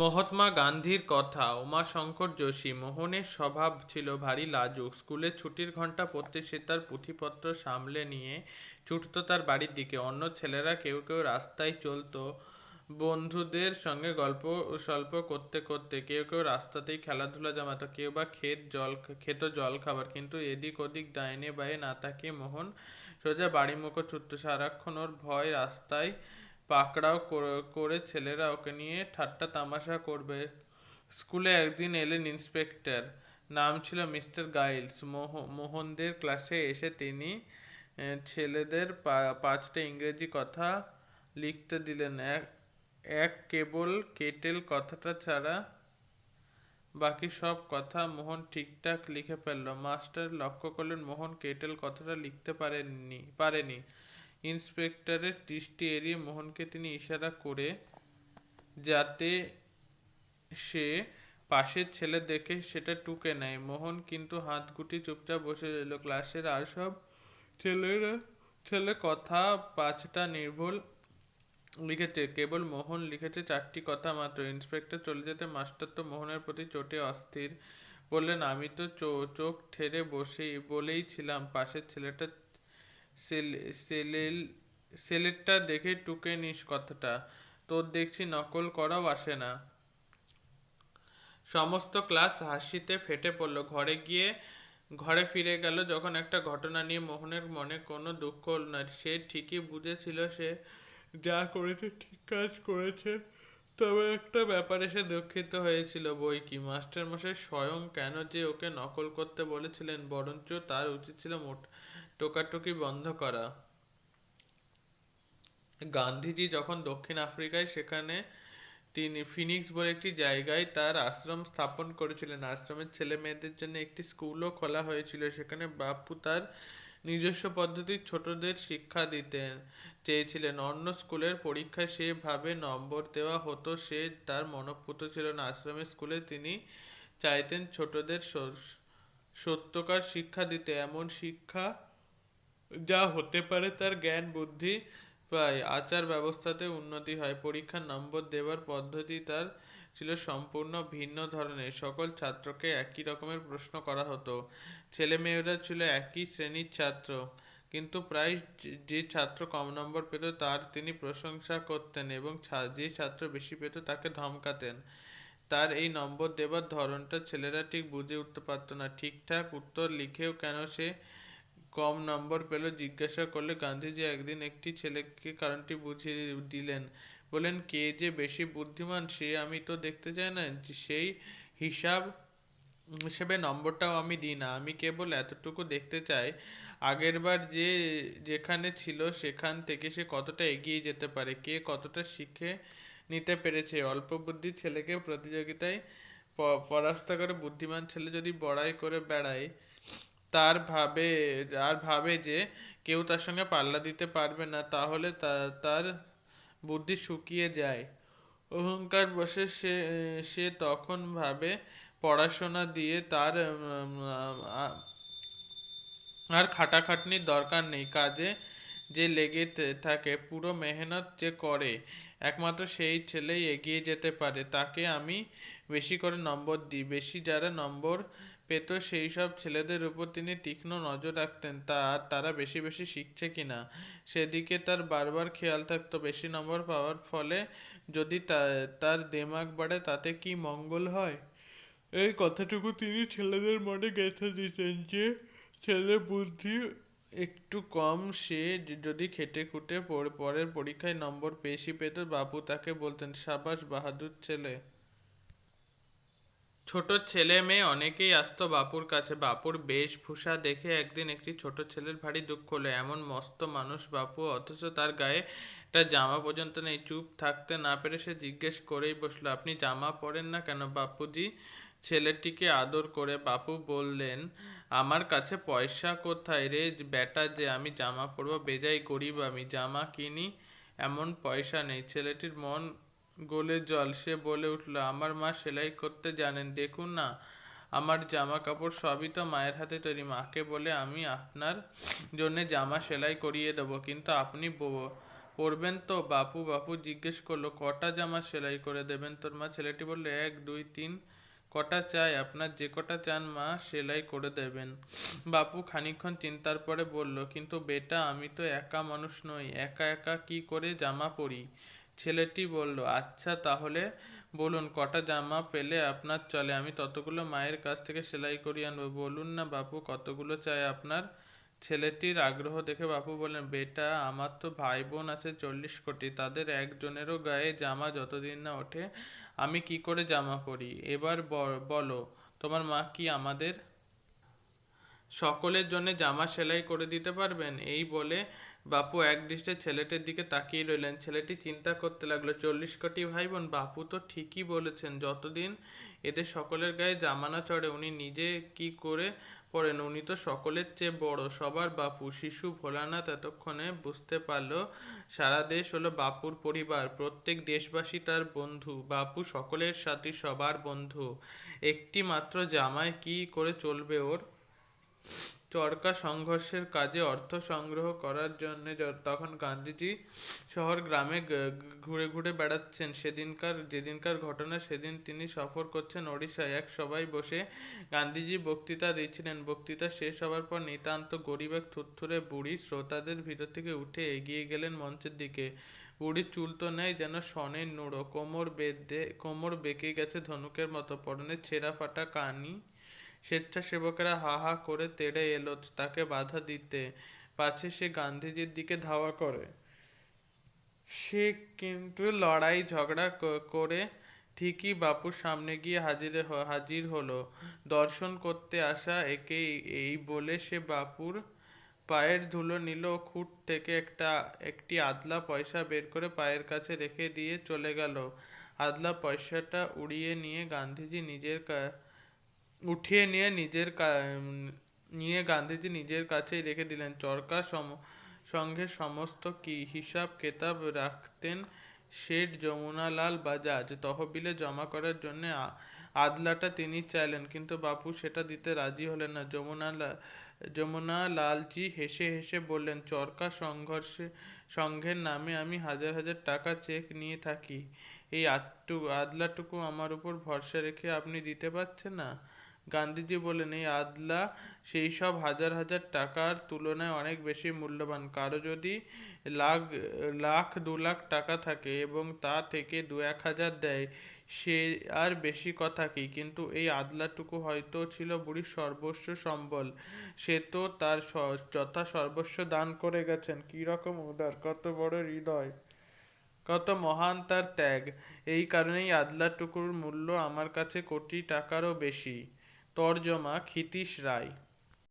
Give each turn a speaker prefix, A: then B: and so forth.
A: মহাত্মা গান্ধীর কথা। উমাশঙ্কর যোশী। মোহনের স্বভাব ছিল ভারী লাজুক। স্কুলের ছুটির ঘণ্টা পড়তে সে তার পুঁথিপত্র সামলে নিয়ে ছুটত তার বাড়ির দিকে। অন্য ছেলেরা কেউ কেউ রাস্তায় চলত বন্ধুদের সঙ্গে গল্প সল্প করতে করতে, কেউ কেউ রাস্তাতেই খেলাধুলা জমাতো, কেউ বা খেত জল খাবার। কিন্তু এদিক ওদিক ডাইনে বায়ে না তাকিয়ে মোহন সোজা বাড়ি মুখো ছুটত। সারাক্ষণ ওর ভয় রাস্তায় পাকড়াও করে ছেলেরা ওকে নিয়ে ঠাট্টা তামাশা করবে। স্কুলে একদিন এলেন ইন্সপেক্টর। নাম ছিল মিস্টার গাইলস। মোহনদের ক্লাসে এসে তিনি ছেলেদের 5টা ইংরেজি কথা লিখতে দিলেন। এক কেবল কেটেল কথাটা ছাড়া বাকি সব কথা মোহন ঠিকঠাক লিখে ফেলল। মাস্টার লক্ষ্য করলেন মোহন কেটেল কথাটা লিখতে পারেনি। ইন্সপেক্টরের দৃষ্টি এড়িয়ে মোহনকে তিনি ইশারা করে যাতে সে পাশের ছেলে দেখে সেটা টুকে নেয়। মোহন কিন্তু হাত গুটি চুপচাপ বসে রইল। ক্লাসের আর সব ছেলে কথা 5টা নির্ভুল লিখেছে, কেবল মোহন লিখেছে 4টি কথা মাত্র। ইন্সপেক্টর চলে যেতে মাস্টার তো মোহনের প্রতি চোটে অস্থির। বললেন, আমি তো চোখ ঠেরে বলেই ছিলাম পাশের ছেলেটা ছেলেটা দেখে টুকে নিস কথাটা। তোর দেখছি নকল করাও আসে না। সমস্ত ক্লাস হাসিতে ফেটে পড়ল। ঘরে ফিরে গেল যখন একটা ঘটনা নিয়ে মোহনের মনে কোনো দুঃখ হল না। সে ঠিকই বুঝেছিল সে যা করেছে ঠিক কাজ করেছে, তবে একটা ব্যাপারে সে দুঃখিত হয়েছিল। বই কি, মাস্টার মশাই স্বয়ং কেন যে ওকে নকল করতে বলেছিলেন, বরঞ্চ তার উচিত ছিল টোকাটুকি বন্ধ করা। গান্ধীজি যখন দক্ষিণ আফ্রিকায়, সেখানে তিনি ফিনিক্স বলে একটি জায়গায় তার আশ্রম স্থাপন করেছিলেন। আশ্রমের ছেলে মেয়েদের জন্য একটি স্কুলও খোলা হয়েছিল। সেখানে বাপু তার নিজস্ব পদ্ধতির ছোটদের শিক্ষা দিতেন চেয়েছিলেন। অন্য স্কুলের পরীক্ষায় সেভাবে নম্বর দেওয়া হতো, সে তার মনঃপূত ছিল না। আশ্রমের স্কুলে তিনি চাইতেন ছোটদের সত্যকার শিক্ষা দিতে, এমন শিক্ষা যা হতে পারে তার জ্ঞান বুদ্ধি পায়, আচার ব্যবস্থাতে উন্নতি হয়। পরীক্ষার নম্বর দেওয়ার পদ্ধতি তার ছিল সম্পূর্ণ ভিন্ন ধরনের। সকল ছাত্রকে একই রকমের প্রশ্ন করা হতো। ছেলে মেয়েরা ছিল একই শ্রেণীর ছাত্র, কিন্তু প্রায় যে ছাত্র কম নম্বর পেত তার তিনি প্রশংসা করতেন এবং যে ছাত্র বেশি পেত তাকে ধমকাতেন। তার এই নম্বর দেবার ধরনটা ছেলেরা ঠিক বুঝে উঠতে পারত না। ঠিকঠাক উত্তর লিখেও কেন সে কম নম্বর পেল জিজ্ঞাসা করলে গান্ধীজি একদিন একটি ছেলেকে কারণটি বুঝিয়ে দিলেন। বলেন, কে যে বেশি বুদ্ধিমান সে আমি তো দেখতে চাই না, সেই হিসাবে নম্বরটাও আমি দিই না। আমি কেবল এতটুকু দেখতে চাই আগেরবার যে যেখানে ছিল সেখান থেকে সে কতটা এগিয়ে যেতে পারে, কে কতটা শিখে নিতে পেরেছে। অল্প বুদ্ধির ছেলেকে প্রতিযোগিতায় পরাস্ত করে বুদ্ধিমান ছেলে যদি বড়াই করে বেড়ায়, ভাবে যে কেউ তার সঙ্গে পাল্লা দিতে পারবে না, তাহলে তার বুদ্ধি শুকিয়ে যায়। অহংকার বশে সে তখন ভাবে পড়াশোনা দিয়ে তার আর খাটাখাটনির দরকার নেই। কাজে যে লেগে থাকে, পুরো মেহনত যে করে, একমাত্র সেই ছেলেই এগিয়ে যেতে পারে। তাকে আমি বেশি করে নম্বর দিই। বেশি যারা নম্বর পেত সেই সব ছেলেদের উপর তিনি তীক্ষ্ণ নজর রাখতেন, তারা বেশি বেশি শিখছে কিনা সেদিকে তার বারবার খেয়াল থাকতো। বেশি নম্বর পাওয়ার ফলে যদি তার দেমাগ বাড়ে তাতে কি মঙ্গল হয়? এই কথাটুকু তিনি ছেলেদের মনে গেঁথে দিতেন যে ছেলের বুদ্ধি একটু কম, সে যদি খেটে খুঁটে পরের পরীক্ষায় নম্বর বেশি পেত, বাবু তাকে বলতেন, সাবাস বাহাদুর ছেলে। ছোট ছেলে মেয়ে অনেকেই আসতো বাপুর কাছে। বাপুর বেশভূষা দেখে একদিন একটি ছোট ছেলের ভারী দুঃখ হলো। এমন মস্ত মানুষ বাপু, অথচ তার গায়ে একটা জামা পর্যন্ত নেই। চুপ থাকতে না পেরে সে জিজ্ঞেস করেই বসলো, আপনি জামা পরেন না কেন বাপুজি? ছেলেটিকে আদর করে বাপু বললেন, আমার কাছে পয়সা কোথায় রে বেটা যে আমি জামা পরবো? বেজায় গরিব আমি, জামা কিনি এমন পয়সা নেই। ছেলেটির মন গোলে জল। সে বলে উঠল, আমার মা সেলাই করতে জানেন, দেখুন না আমার জামা কাপড় সবই তো মায়ের হাতে তৈরি। মাকে বলে আমি আপনার জন্য জামা সেলাই করিয়ে দেবো, কিন্তু আপনি পরবেন তো? বাপু জিজ্ঞেস করলো। কটা জামা সেলাই করে দেবেন তোর মা? ছেলেটি বলল, 1 2 3। কটা চাই আপনার? যে কটা চান মা সেলাই করে দেবেন। বাপু খানিকক্ষণ চিন্তার পরে বলল, কিন্তু বেটা, আমি তো একা মানুষ নই, একা একা কি করে জামা পরি? ছেলেটি বলল, আচ্ছা তাহলে বলুন কটা জামা পেলে আপনার চলে, আমি ততগুলো মায়ের কাছ থেকে সেলাই করিয়ে আনবো। বলুন না বাপু, কতগুলো চাই আপনার? ছেলেটির আগ্রহ দেখে বাপু বললেন, বেটা, আমার তো ভাই বোন আছে 40 কোটি, তাদের একজনেরও গায়ে জামা যতদিন না ওঠে আমি কি করে জামা পরি? এবার বলো, তোমার মা কি আমাদের সকলের জন্য জামা সেলাই করে দিতে পারবেন? এই বলে বাপু একদৃষ্টে ছেলেটির দিকে তাকিয়ে রইলেন। ছেলেটি চিন্তা করতে লাগলো, 40 কোটি ভাই বোন, বাপু তো ঠিকই বলেছেন। যতদিন এদের সকলের গায়ে জামা না চড়ে উনি নিজে কি করে পড়েন? উনি তো সকলের চেয়ে বড়, সবার বাপু। শিশু ভোলানাথ এতক্ষণে বুঝতে পারল, সারা দেশ হলো বাপুর পরিবার, প্রত্যেক দেশবাসী তার বন্ধু। বাপু সকলের সাথে সবার বন্ধু, একটি মাত্র জামায় কি করে চলবে ওর? চরকা সংঘর্ষের কাজে অর্থ সংগ্রহ করার জন্য তখন গান্ধীজি শহর গ্রামে ঘুরে ঘুরে বেড়াচ্ছেন। যেদিনকার ঘটনা, সেদিন তিনি সফর করছেন ওড়িশায়। এক সভায় বসে গান্ধীজি বক্তৃতা দিচ্ছিলেন। বক্তৃতা শেষ হবার পর নিতান্ত গরিব এক থুরথুরে বুড়ি শ্রোতাদের ভিতর থেকে উঠে এগিয়ে গেলেন মঞ্চের দিকে। বুড়ির চুল তো নেই, যেন সনের নুড়ো, কোমর বেঁকে গেছে ধনুকের মতো, পরনে ছেঁড়া ফাটা কানি। স্বেচ্ছাসেবকেরা হা হা করে তেড়ে এলো তাকে বাধা দিতে, পাছে সে গান্ধীজির দিকে ধাওয়া করে। সে কিন্তু লড়াই ঝগড়া করে ঠিকই বাপুর সামনে গিয়ে হাজির হলো। দর্শন করতে আসা একেই, এই বলে সে বাপুর পায়ের ধুলো নিল ও খুঁট থেকে একটি আদলা পয়সা বের করে পায়ের কাছে রেখে দিয়ে চলে গেল। আদলা পয়সাটা উঠিয়ে নিয়ে গান্ধীজি নিজের কাছেই রেখে দিলেন। চরকা সঙ্গে সমস্ত হিসাব কেতাব রাখতেন শেঠ যমুনালাল বাজাজ। তহবিলে জমা করার জন্য আদলাটা তিনি চাইলেন, কিন্তু বাপু সেটা দিতে রাজি হলেন না। যমুনালালজি হেসে হেসে বললেন, চরকা সংঘের নামে আমি হাজার হাজার টাকা চেক নিয়ে থাকি, এই আদলাটুকু আমার উপর ভরসা রেখে আপনি দিতে পারছেন না? গান্ধীজি বললেন, এই আদলা সেই সব হাজার হাজার টাকার তুলনায় অনেক বেশি মূল্যবান। কারো যদি লাখ লাখ 2 লাখ টাকা থাকে এবং তা থেকে 2-1 হাজার দেয়, সে আর বেশি কথা কি? কিন্তু এই আদলাটুকু হয়তো ছিল বুড়ির সর্বস্ব সম্বল। সে তো তার যথা সর্বস্ব দান করে গেছেন। কি রকম উদার, কত বড় হৃদয়, কত মহান তার ত্যাগ! এই কারণেই আদলাটুকুর মূল্য আমার কাছে কোটি টাকারও বেশি। তর্জমা ক্ষিতীশ রায়।